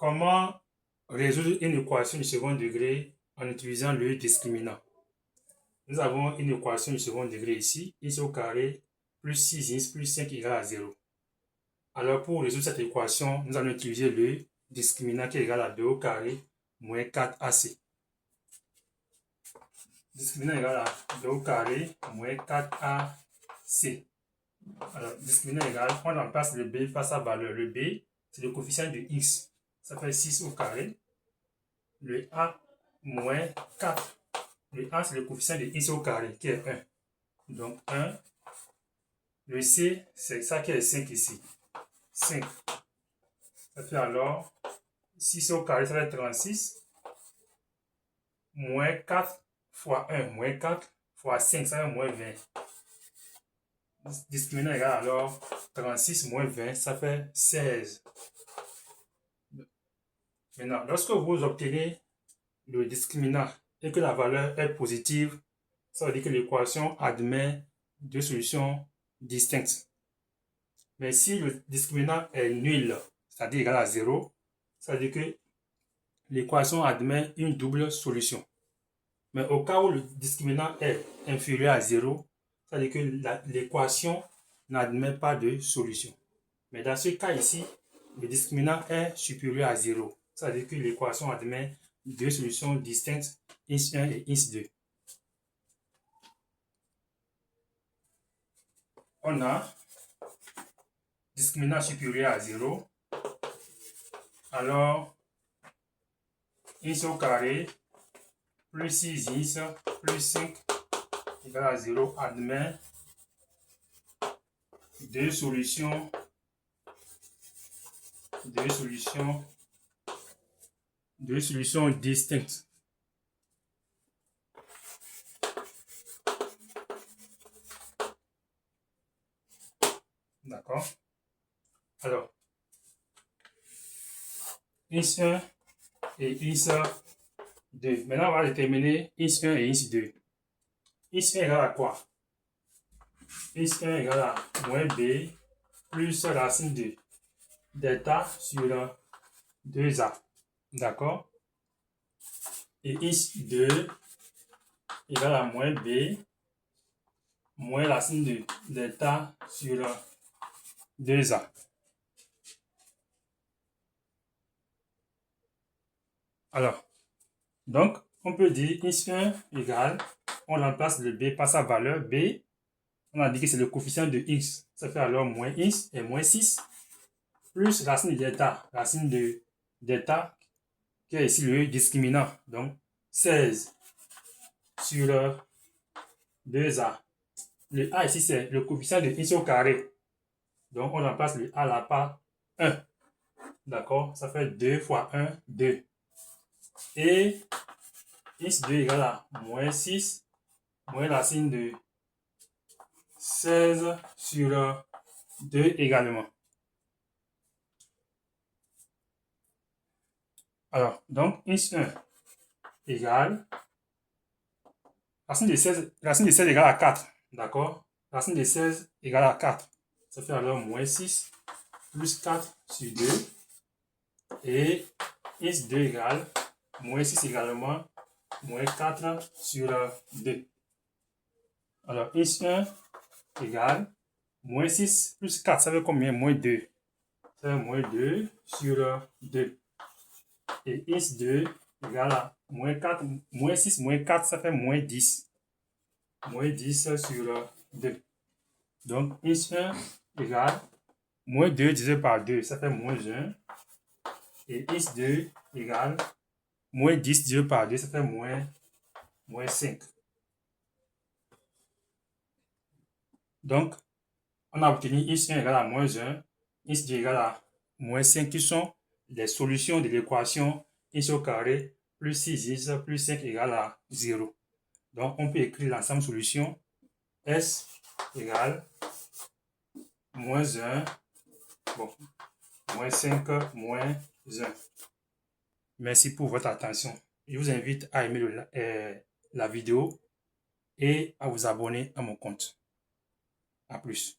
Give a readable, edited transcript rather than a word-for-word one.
Comment résoudre une équation du second degré en utilisant le discriminant? Nous avons une équation du second degré ici, x au carré plus 6x plus 5 égale à 0. Alors pour résoudre cette équation, nous allons utiliser le discriminant qui est égal à 2 au carré moins 4ac. Discriminant égal à 2 au carré moins 4ac. Alors, discriminant égal, on remplace le b par sa valeur. Le b, c'est le coefficient de x. Ça fait 6 au carré. Le a moins 4. Le a, c'est le coefficient de x au carré, qui est 1. Donc, 1. Le c, c'est ça qui est 5 ici. 5. Ça fait alors 6 au carré, ça fait 36. Moins 4 fois 1, moins 4 fois 5, ça fait moins 20. Discriminant égal alors 36 moins 20, ça fait 16. Maintenant, lorsque vous obtenez le discriminant et que la valeur est positive, ça veut dire que l'équation admet deux solutions distinctes. Mais si le discriminant est nul, c'est-à-dire égal à 0, ça veut dire que l'équation admet une double solution. Mais au cas où le discriminant est inférieur à 0, ça veut dire que l'équation n'admet pas de solution. Mais dans ce cas ici, le discriminant est supérieur à 0. Ça veut dire que l'équation admet deux solutions distinctes, x1 et x2. On a discriminant supérieur à 0. Alors, x au carré plus 6x plus 5 égale à 0 admet deux solutions distinctes. D'accord? Alors, x1 et x2. Maintenant, on va déterminer x1 et x2. x1 égale à quoi? x1 égale à moins b plus racine de delta sur 2a. D'accord? Et x2 égale à moins b moins racine de delta sur 2a. Alors, donc, on peut dire x1 égale, on remplace le b par sa valeur b. On a dit que c'est le coefficient de x. Ça fait alors moins x et moins 6 plus racine de delta. Racine de delta qui est ici le discriminant. Donc, 16 sur 2a. Le a ici, c'est le coefficient de x au carré. Donc, on remplace le a là par 1. D'accord? Ça fait 2 fois 1, 2. Et x2 égale à moins 6 moins racine de 16 sur 2 également. Alors, donc, x1 égale racine de 16 égale à 4. D'accord? Racine de 16 égale à 4. Ça fait alors moins 6 plus 4 sur 2. Et x2 égale moins 6 également, moins 4 sur 2. Alors, x1 égale moins 6 plus 4, ça fait combien? Moins 2. Ça fait moins 2 sur 2. Et x2 égale à moins 4, moins 6, moins 4, ça fait moins 10. Moins 10 sur 2. Donc, x1 égale moins 2 divisé par 2, ça fait moins 1. Et x2 égale moins 10 divisé par 2, ça fait moins 5. Donc, on a obtenu x1 égale à moins 1, x2 égale à moins 5, qui sont les solutions de l'équation x au carré plus 6x plus 5 égale à 0. Donc, on peut écrire l'ensemble solution S égale moins 1, bon, moins 5, moins 1. Merci pour votre attention. Je vous invite à aimer la vidéo et à vous abonner à mon compte. À plus.